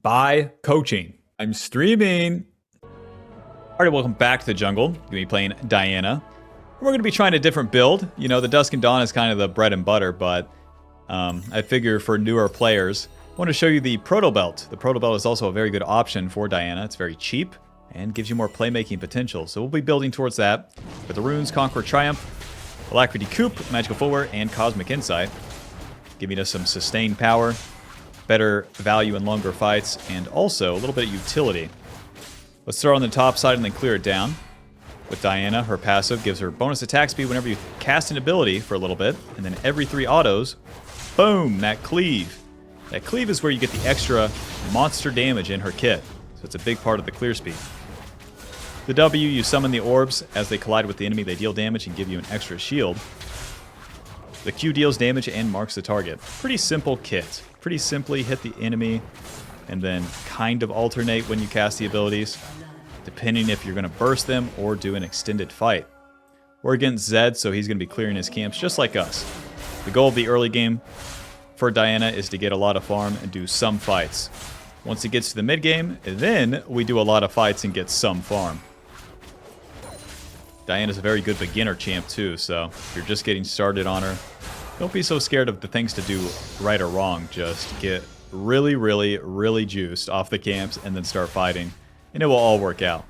by coaching. I'm streaming. Alright, welcome back to the jungle. Gonna be playing Diana. We're gonna be trying a different build. You know, the Dusk and Dawn is kind of the bread and butter, but I figure for newer players, I want to show you the protobelt. The protobelt is also a very good option for Diana. It's very cheap and gives you more playmaking potential. So we'll be building towards that with the runes, Conqueror Triumph, Alacrity Coup, Magical Footwear, and Cosmic Insight, giving us some sustained power, better value in longer fights, and also a little bit of utility. Let's start on the top side and then clear it down. With Diana, her passive gives her bonus attack speed whenever you cast an ability for a little bit, and then every 3 autos, boom, that cleave. That cleave is where you get the extra monster damage in her kit, so it's a big part of the clear speed. The W, you summon the orbs. As they collide with the enemy, they deal damage and give you an extra shield. The Q deals damage and marks the target. Pretty simple kit. Pretty simply hit the enemy and then kind of alternate when you cast the abilities, depending if you're going to burst them or do an extended fight. We're against Zed, so he's going to be clearing his camps just like us. The goal of the early game for Diana is to get a lot of farm and do some fights. Once it gets to the mid game, then we do a lot of fights and get some farm. Diana's a very good beginner champ too, so if you're just getting started on her, don't be so scared of the things to do right or wrong. Just get really juiced off the camps and then start fighting, and it will all work out.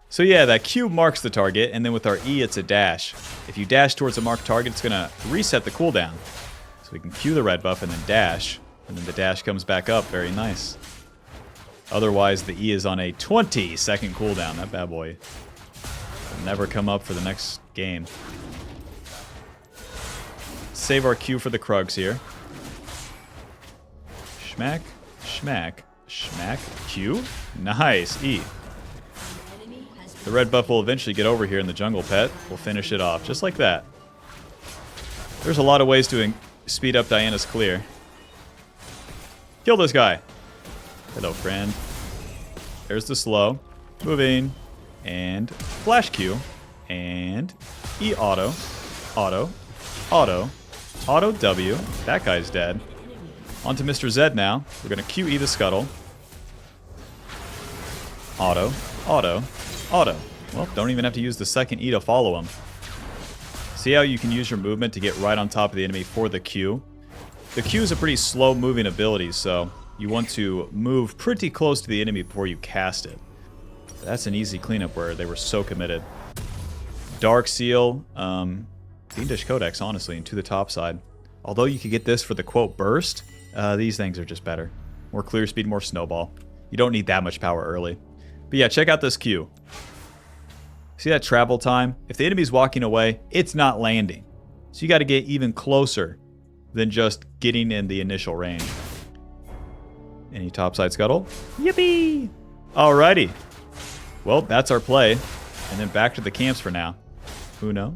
So yeah, that Q marks the target, and then with our E, it's a dash. If you dash towards a marked target, it's going to reset the cooldown. So we can Q the red buff and then dash, and then the dash comes back up. Very nice. Otherwise, the E is on a 20-second cooldown. That bad boy will never come up for the next game. Save our Q for the Krugs here. Schmack, schmack, schmack, Q. Nice, E. The red buff will eventually get over here in the jungle pet. We'll finish it off, just like that. There's a lot of ways to speed up Diana's clear. Kill this guy. Hello, friend. There's the slow. Moving. And flash Q. And E auto. Auto. Auto. Auto W. That guy's dead. On to Mr. Zed now. We're going to QE the scuttle. Auto. Auto. Auto. Well, don't even have to use the second E to follow him. See how you can use your movement to get right on top of the enemy for the Q? The Q is a pretty slow moving ability, so you want to move pretty close to the enemy before you cast it. That's an easy cleanup where they were so committed. Dark Seal, Fiendish Codex, honestly, and to the top side. Although you could get this for the quote burst, these things are just better. More clear speed, more snowball. You don't need that much power early. But yeah, check out this Q. See that travel time? If the enemy's walking away, it's not landing. So you got to get even closer than just getting in the initial range. Any topside scuttle? Yippee! Alrighty. Well, that's our play. And then back to the camps for now. Uno,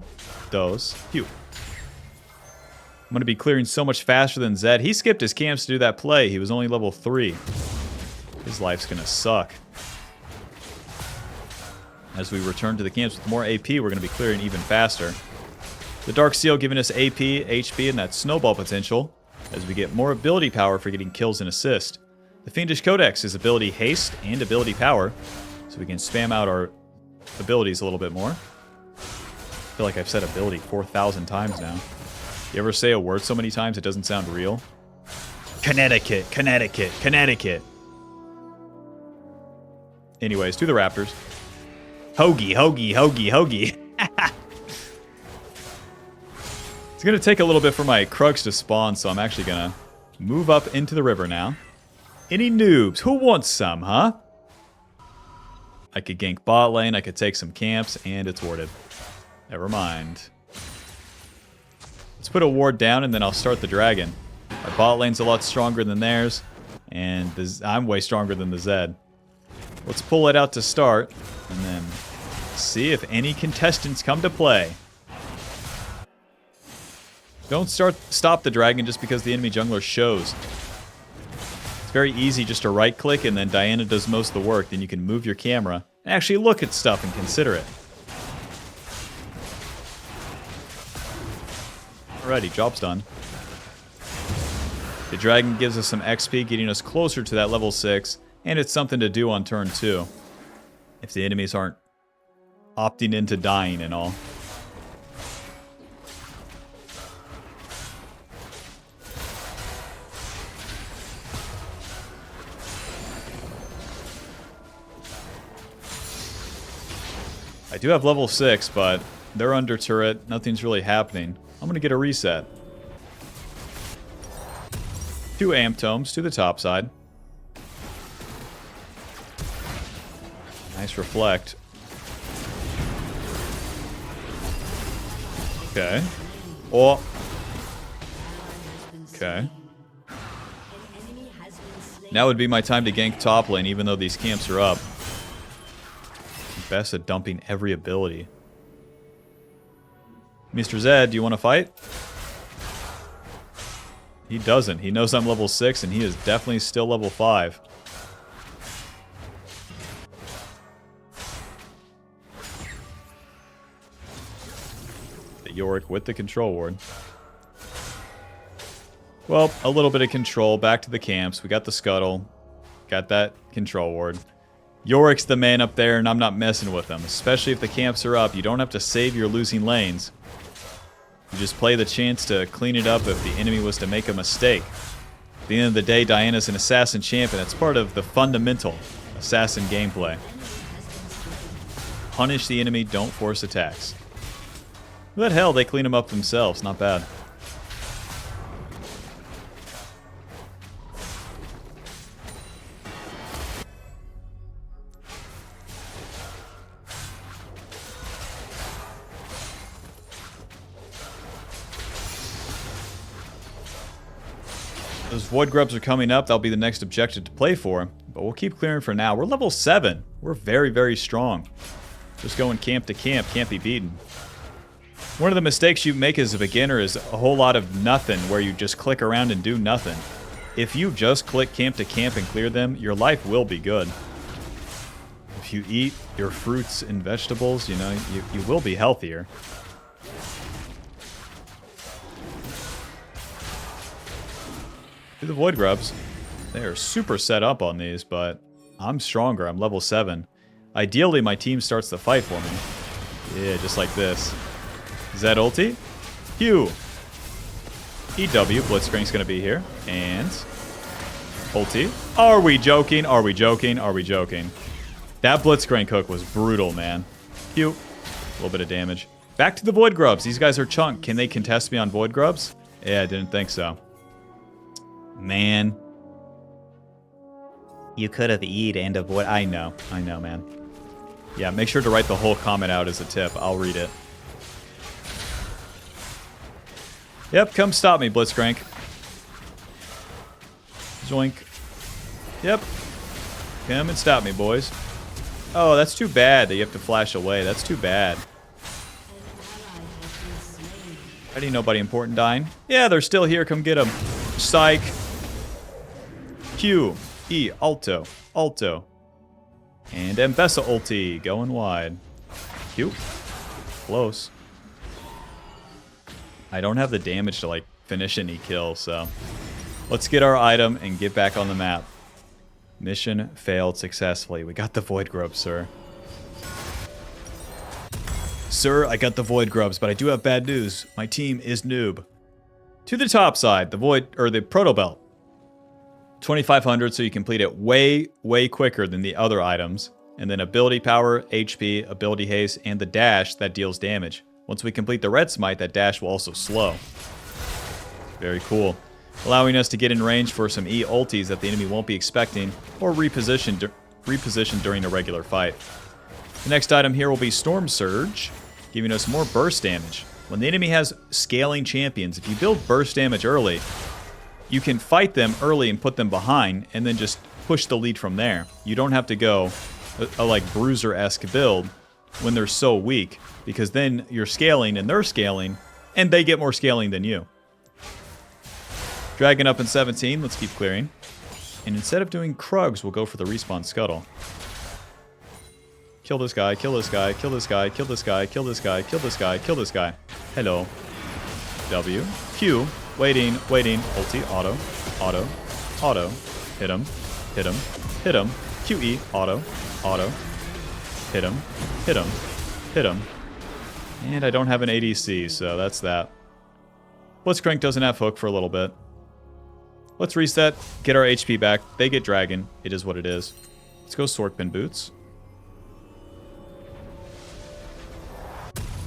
dos, Q. I'm going to be clearing so much faster than Zed. He skipped his camps to do that play. He was only level 3. His life's going to suck. As we return to the camps with more AP, we're going to be clearing even faster. The Dark Seal giving us AP, HP, and that snowball potential as we get more ability power for getting kills and assist. The Fiendish Codex is ability haste and ability power, so we can spam out our abilities a little bit more. I feel like I've said ability 4,000 times now. You ever say a word so many times it doesn't sound real? Connecticut, Connecticut, Connecticut. Anyways, to the Raptors. Hoagie, hoagie, hoagie, hoagie. It's going to take a little bit for my Krugs to spawn, so I'm actually going to move up into the river now. Any noobs? Who wants some, huh? I could gank bot lane, I could take some camps, and it's warded. Never mind. Let's put a ward down, and then I'll start the dragon. My bot lane's a lot stronger than theirs, and I'm way stronger than the Zed. Let's pull it out to start, and then see if any contestants come to play. Don't stop the dragon just because the enemy jungler shows. It's very easy just to right-click, and then Diana does most of the work. Then you can move your camera and actually look at stuff and consider it. Alrighty, job's done. The dragon gives us some XP, getting us closer to that level 6, and it's something to do on turn 2. If the enemies aren't opting into dying and all. I do have level 6, but they're under turret. Nothing's really happening. I'm going to get a reset. 2 amp tomes to the top side. Nice reflect. Okay. Oh. Okay. Now would be my time to gank top lane, even though these camps are up. Best at dumping every ability. Mr. Zed, do you want to fight? He doesn't. He knows I'm level 6, and he is definitely still level 5. The Yorick with the control ward. Well, a little bit of control. Back to the camps. We got the scuttle. Got that control ward. Yorick's the man up there, and I'm not messing with him. Especially if the camps are up. You don't have to save your losing lanes. You just play the chance to clean it up if the enemy was to make a mistake. At the end of the day, Diana's an assassin champion. That's part of the fundamental assassin gameplay. Punish the enemy, don't force attacks. But hell, they clean them up themselves. Not bad. Those Void Grubs are coming up. That'll be the next objective to play for. But we'll keep clearing for now. We're level 7. We're very, very strong. Just going camp to camp. Can't be beaten. One of the mistakes you make as a beginner is a whole lot of nothing, where you just click around and do nothing. If you just click camp to camp and clear them, your life will be good. If you eat your fruits and vegetables, you know, you will be healthier. The Void Grubs, they are super set up on these, but I'm stronger. I'm level 7. Ideally, my team starts the fight for me. Yeah, just like this. Zed ulti. Q. EW. Blitzcrank's going to be here. And ulti. Are we joking? Are we joking? Are we joking? That Blitzcrank hook was brutal, man. Q. A little bit of damage. Back to the Void Grubs. These guys are chunk. Can they contest me on Void Grubs? Yeah, I didn't think so. Man. You could have E'd and avoid. I know, man. Yeah, make sure to write the whole comment out as a tip. I'll read it. Yep, come stop me, Blitzcrank. Zoink. Yep. Come and stop me, boys. Oh, that's too bad that you have to flash away. That's too bad. Already nobody important dying. Yeah, they're still here. Come get them. Psych. Q. E. Alto. Alto. And Mbessa ulti. Going wide. Q. Close. I don't have the damage to, like, finish any kill, so... Let's get our item and get back on the map. Mission failed successfully. We got the Void Grubs, sir. Sir, I got the Void Grubs, but I do have bad news. My team is noob. To the top side, the protobelt. 2,500, so you complete it way, way quicker than the other items. And then ability power, HP, ability haste, and the dash that deals damage. Once we complete the red smite, that dash will also slow. Very cool. Allowing us to get in range for some E ultis that the enemy won't be expecting, or reposition during a regular fight. The next item here will be stormsurge, giving us more burst damage. When the enemy has scaling champions, if you build burst damage early, you can fight them early and put them behind, and then just push the lead from there. You don't have to go a like bruiser-esque build when they're so weak, because then you're scaling and they're scaling, and they get more scaling than you. Dragon up in 17, let's keep clearing. And instead of doing Krugs, we'll go for the respawn scuttle. Kill this guy, kill this guy, kill this guy, kill this guy, kill this guy, kill this guy, kill this guy. Hello. W. Q. Waiting, waiting. Ulti, auto. auto, auto, hit him, hit him, hit him, QE, auto, auto, hit him, hit him, hit him. And I don't have an ADC, so that's that. Blitzcrank doesn't have hook for a little bit. Let's reset, get our HP back. They get dragon. It is what it is. Let's go Sorkpin Boots.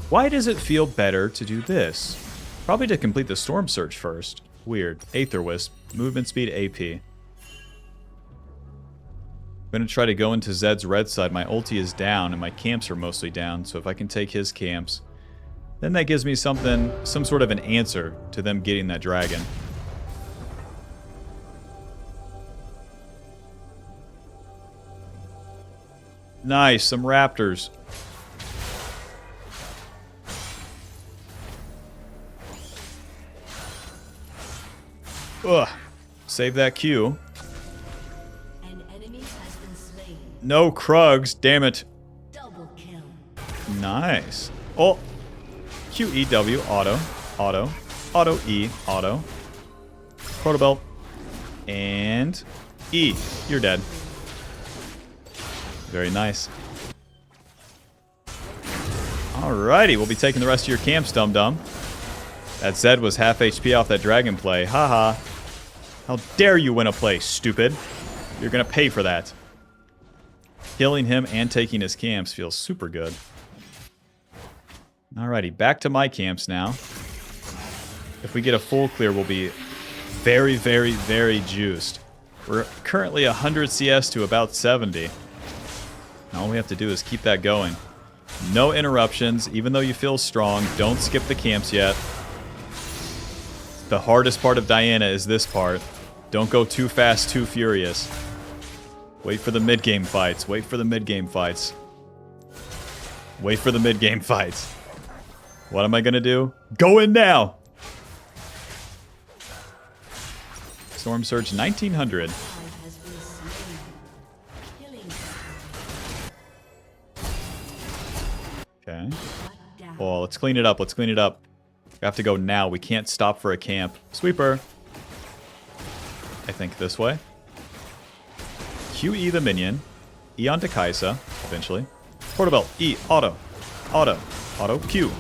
Why does it feel better to do this? Probably to complete the stormsurge first. Weird. Aether Wisp. Movement speed AP. I'm going to try to go into Zed's red side. My ulti is down and my camps are mostly down. So if I can take his camps, then that gives me some sort of an answer to them getting that dragon. Nice, some raptors. Ugh. Save that Q. An enemy has been slain. No Krugs, damn it. Double kill. Nice. Oh. QEW, auto, auto, auto E, auto. Protobelt. And E. You're dead. Very nice. Alrighty, we'll be taking the rest of your camps, dum-dum. That Zed was half HP off that dragon play. Haha. How dare you win a play, stupid. You're gonna pay for that. Killing him and taking his camps feels super good. Alrighty, back to my camps now. If we get a full clear, we'll be very, very, very juiced. We're currently 100 CS to about 70. All we have to do is keep that going. No interruptions, even though you feel strong. Don't skip the camps yet. The hardest part of Diana is this part. Don't go too fast, too furious. Wait for the mid-game fights. Wait for the mid-game fights. Wait for the mid-game fights. What am I gonna do? Go in now! Stormsurge 1900. Okay. Oh, let's clean it up. Let's clean it up. We have to go now. We can't stop for a camp. Sweeper. I think this way. QE the minion. E onto Kaisa, eventually. Protobelt. E. Auto. Auto. Auto. Q.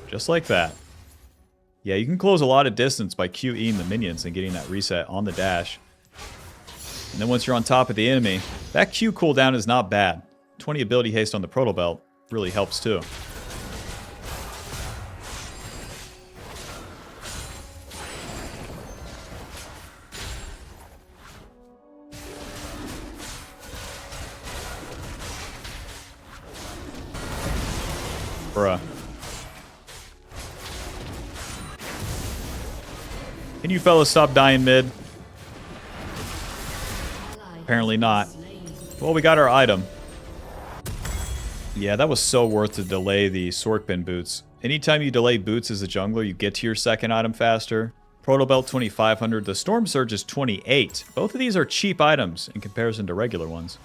Just like that. Yeah, you can close a lot of distance by QEing the minions and getting that reset on the dash. And then once you're on top of the enemy, that Q cooldown is not bad. 20 ability haste on the protobelt really helps too. Bruh. Can you fellas stop dying mid? Apparently not. Well, we got our item. Yeah, that was so worth to delay the Sorkpin boots. Anytime you delay boots as a jungler, you get to your second item faster. Protobelt 2500, the Stormsurge is 28. Both of these are cheap items in comparison to regular ones.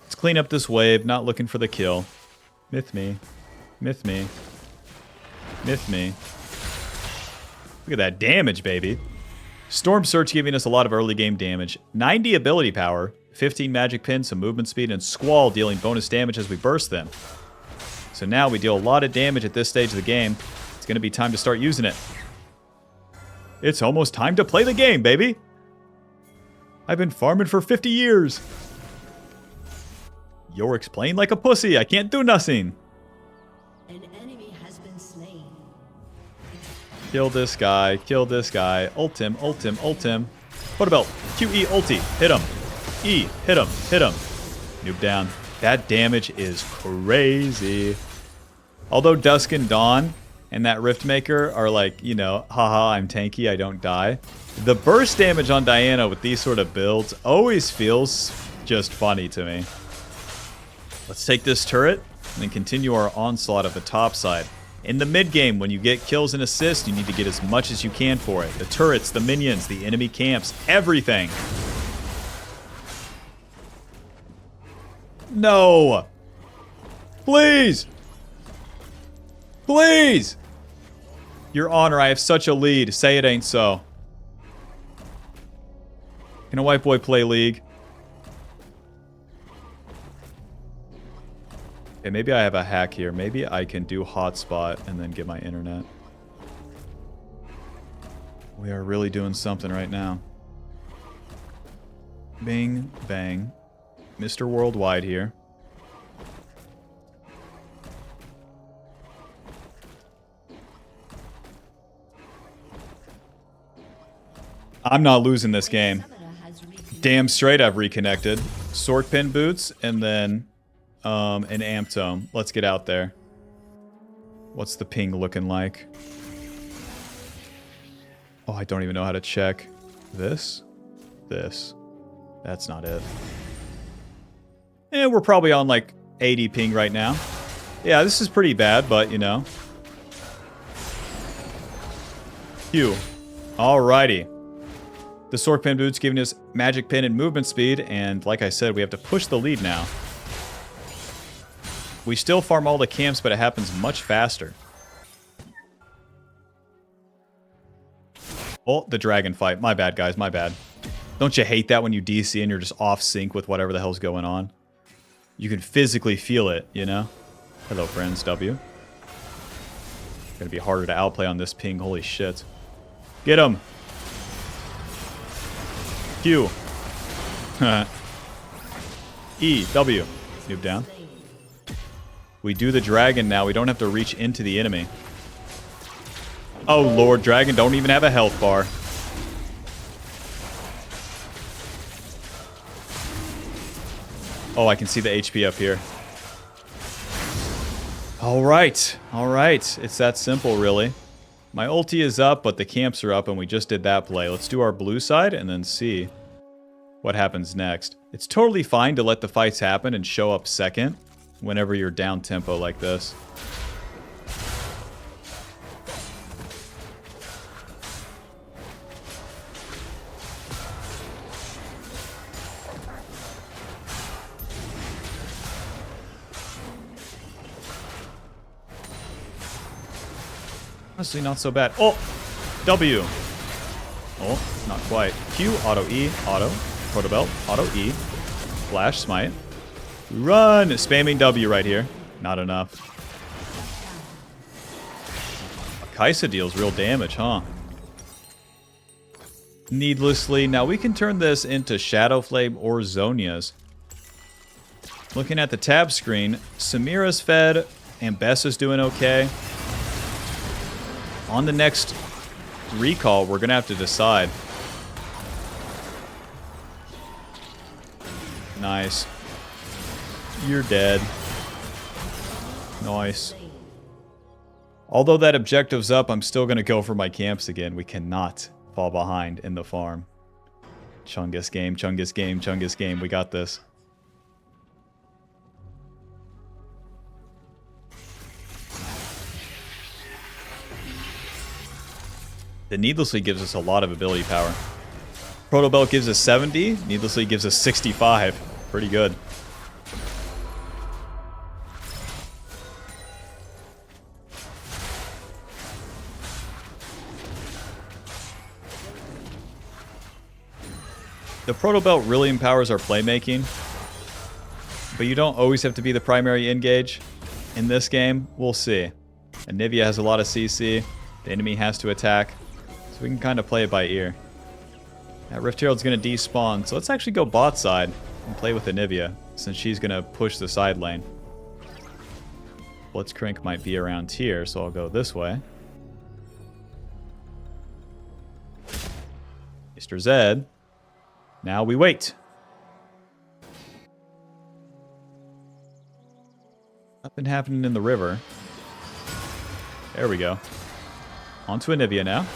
Let's clean up this wave, not looking for the kill. Myth me. Myth me. Myth me. Look at that damage, baby. Stormsurge giving us a lot of early game damage. 90 ability power, 15 magic pin, some movement speed, and Squall dealing bonus damage as we burst them. So now we deal a lot of damage at this stage of the game. It's going to be time to start using it. It's almost time to play the game, baby. I've been farming for 50 years. Yorick's playing like a pussy. I can't do nothing. An enemy has been slain. Kill this guy. Kill this guy. Ult him. Ult him. Ult him. Protobelt. QE ulti. Hit him. E. Hit him. Hit him. Noob down. That damage is crazy. Although Dusk and Dawn and that Riftmaker are like, you know, haha, I'm tanky, I don't die. The burst damage on Diana with these sort of builds always feels just funny to me. Let's take this turret and then continue our onslaught of the top side. In the mid game, when you get kills and assists, you need to get as much as you can for it. The turrets, the minions, the enemy camps, everything. No! Please! Please! Your Honor, I have such a lead. Say it ain't so. Can a white boy play League? Okay, maybe I have a hack here. Maybe I can do hotspot and then get my internet. We are really doing something right now. Bing, bang. Mr. Worldwide here. I'm not losing this game. Damn straight I've reconnected. Sword pin boots and then an amp tome. Let's get out there. What's the ping looking like? Oh, I don't even know how to check. This? This. That's not it. We're probably on like 80 ping right now. Yeah, this is pretty bad, but you know. Q. Alrighty. The sword pin boots giving us magic pin and movement speed, and like I said, we have to push the lead now. We still farm all the camps, but it happens much faster. Oh, the dragon fight. My bad, guys. My bad. Don't you hate that when you DC and you're just off sync with whatever the hell's going on? You can physically feel it, you know? Hello, friends. W. Gonna be harder to outplay on this ping. Holy shit. Get him. Q. E. W. Noob down. We do the dragon now. We don't have to reach into the enemy. Oh, Lord. Dragon don't even have a health bar. Oh, I can see the HP up here. Alright. Alright. It's that simple, really. My ulti is up, but the camps are up, and we just did that play. Let's do our blue side and then see what happens next. It's totally fine to let the fights happen and show up second whenever you're down tempo like this. Honestly, not so bad. Oh! W! Oh, not quite. Q, auto E, auto. Protobelt, auto E. Flash, smite. Run! Spamming W right here. Not enough. Kaisa deals real damage, huh? Needlessly. Now we can turn this into Shadow Flame or Zonia's. Looking at the tab screen, Samira's fed. Ambessa's doing okay. On the next recall, we're going to have to decide. Nice. You're dead. Nice. Although that objective's up, I'm still going to go for my camps again. We cannot fall behind in the farm. Chungus game, Chungus game, Chungus game. We got this. That needlessly gives us a lot of ability power. Protobelt gives us 70, needlessly gives us 65. Pretty good. The Protobelt really empowers our playmaking, but you don't always have to be the primary engage. In this game, we'll see. Anivia has a lot of CC, the enemy has to attack. We can kind of play it by ear. That Rift Herald's going to despawn, so let's actually go bot side and play with Anivia, since she's going to push the side lane. Blitzcrank might be around here, so I'll go this way. Mr. Zed. Now we wait. Nothing happening in the river. There we go. On to Anivia now.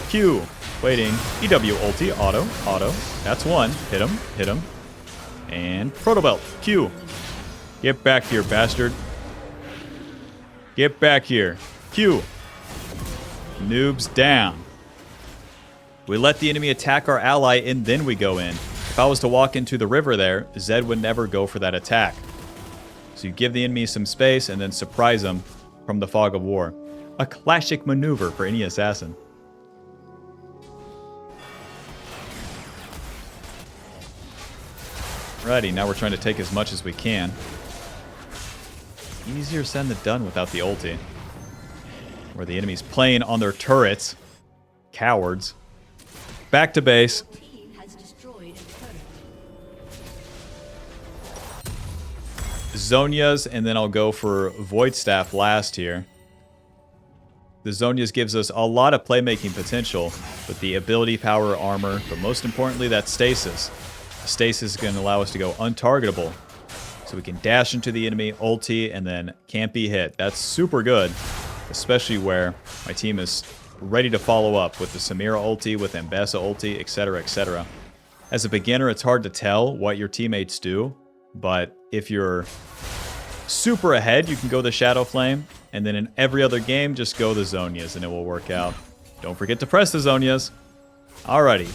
Q. Waiting. EW ulti. Auto. Auto. That's one. Hit him. Hit him. And Protobelt. Q. Get back here, bastard. Get back here. Q. Noobs down. We let the enemy attack our ally and then we go in. If I was to walk into the river there, Zed would never go for that attack. So you give the enemy some space and then surprise them from the fog of war. A classic maneuver for any assassin. Ready, now we're trying to take as much as we can. Easier said than done without the ulti. Where the enemy's playing on their turrets. Cowards. Back to base. Team has destroyed a turret. Zonia's, and then I'll go for Void Staff last here. The Zonia's gives us a lot of playmaking potential with the ability, power, armor, but most importantly, that stasis. Stasis is going to allow us to go untargetable. So we can dash into the enemy, ulti, and then can't be hit. That's super good, especially where my team is ready to follow up with the Samira ulti, with Ambessa ulti, etc., etc. As a beginner, it's hard to tell what your teammates do, but if you're super ahead, you can go the Shadow Flame, and then in every other game, just go the Zonias, and it will work out. Don't forget to press the Zonias. Alrighty.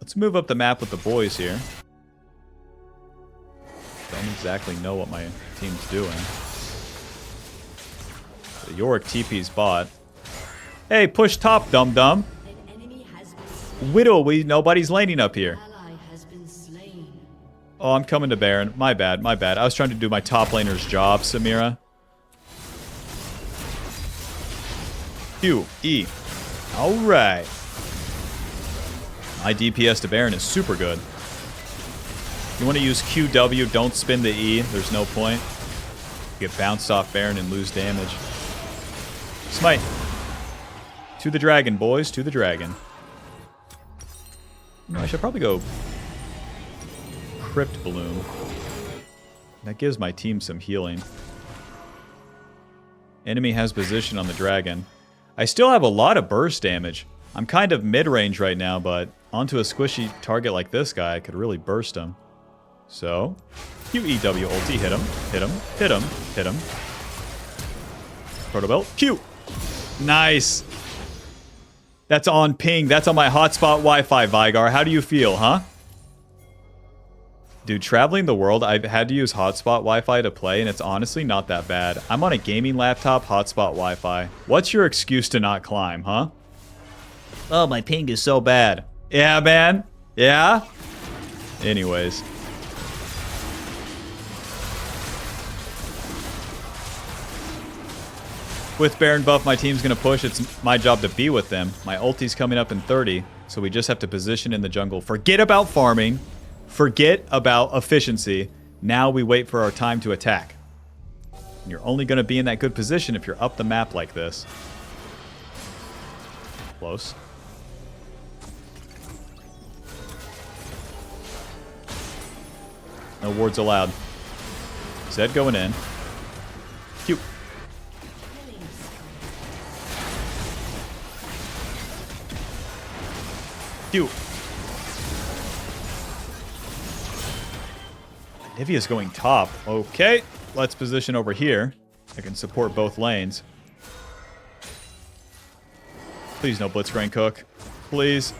Let's move up the map with the boys here. Don't exactly know what my team's doing. The Yorick TP's bot. Hey, push top, dum-dum. An enemy has been slain. Widow, nobody's laning up here. Ally has been slain. Oh, I'm coming to Baron. My bad, my bad. I was trying to do my top laner's job, Samira. Q, E. Alright. My DPS to Baron is super good. You want to use QW, don't spin the E. There's no point. You get bounced off Baron and lose damage. Smite. To the dragon, boys. To the dragon. I should probably go Crypt Bloom. That gives my team some healing. Enemy has position on the dragon. I still have a lot of burst damage. I'm kind of mid-range right now, but onto a squishy target like this guy, I could really burst him. So, QEW ulti, hit him, hit him, hit him, hit him. Protobelt, Q! Nice! That's on ping, that's on my hotspot Wi-Fi, Vigar. How do you feel, huh? Dude, traveling the world, I've had to use hotspot Wi-Fi to play, and it's honestly not that bad. I'm on a gaming laptop, hotspot Wi-Fi. What's your excuse to not climb, huh? Oh, my ping is so bad. Yeah, man? Yeah? Anyways. With Baron buff, my team's going to push. It's my job to be with them. My ulti's coming up in 30, so we just have to position in the jungle. Forget about farming. Forget about efficiency. Now we wait for our time to attack. And you're only going to be in that good position if you're up the map like this. Close. No wards allowed. Zed going in. Q. Q. Nivea's going top. Okay, let's position over here. I can support both lanes. Please no Blitzcrank Cook. Please.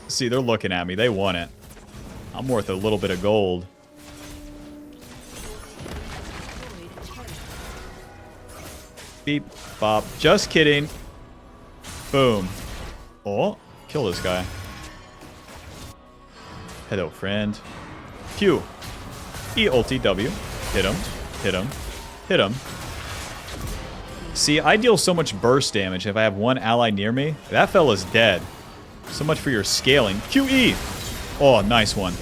See, they're looking at me. They want it. I'm worth a little bit of gold. Beep, bop. Just kidding. Boom. Oh, kill this guy. Hello, friend. Q. E ulti W. Hit him. Hit him. Hit him. See, I deal so much burst damage if I have one ally near me. That fella's dead. So much for your scaling. QE! Oh, nice one.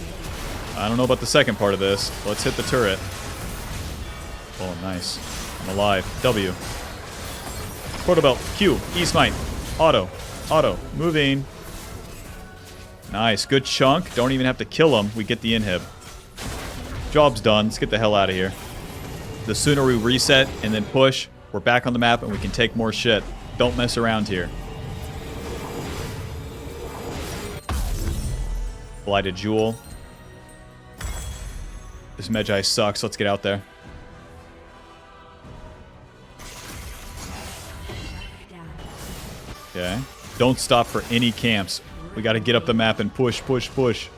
I don't know about the second part of this. Let's hit the turret. Oh, nice. I'm alive. W. Protobelt. Q. E smite. Auto. Auto. Moving. Nice. Good chunk. Don't even have to kill him. We get the inhib. Job's done. Let's get the hell out of here. The sooner we reset and then push, we're back on the map and we can take more shit. Don't mess around here. Blighted Jewel. This Magi sucks. Let's get out there. Okay. Don't stop for any camps. We got to get up the map and push, push, push.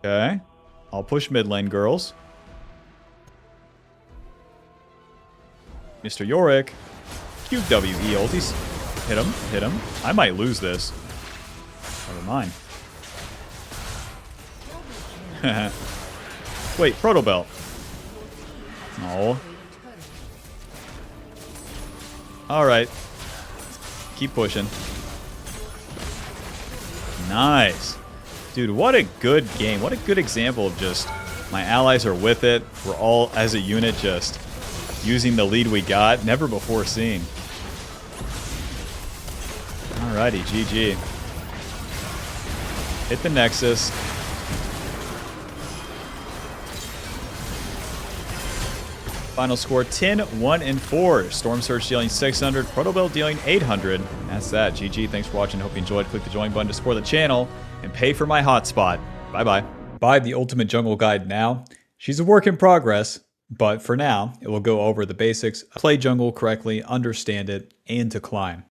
Okay. I'll push mid lane, girls. Mr. Yorick. QWE ultis. Hit him. Hit him. I might lose this. Never mind. Wait, protobelt. No. Alright. Keep pushing. Nice. Dude, what a good game. What a good example of just my allies are with it. We're all, as a unit, just using the lead we got. Never before seen. Alrighty, GG. Hit the Nexus. Final score 10, 1, and 4. Stormsurge dealing 600, protobelt dealing 800. That's that. GG. Thanks for watching. Hope you enjoyed. Click the join button to support the channel and pay for my hotspot. Bye-bye. Buy the Ultimate Jungle Guide now. She's a work in progress, but for now, it will go over the basics, play jungle correctly, understand it, and to climb.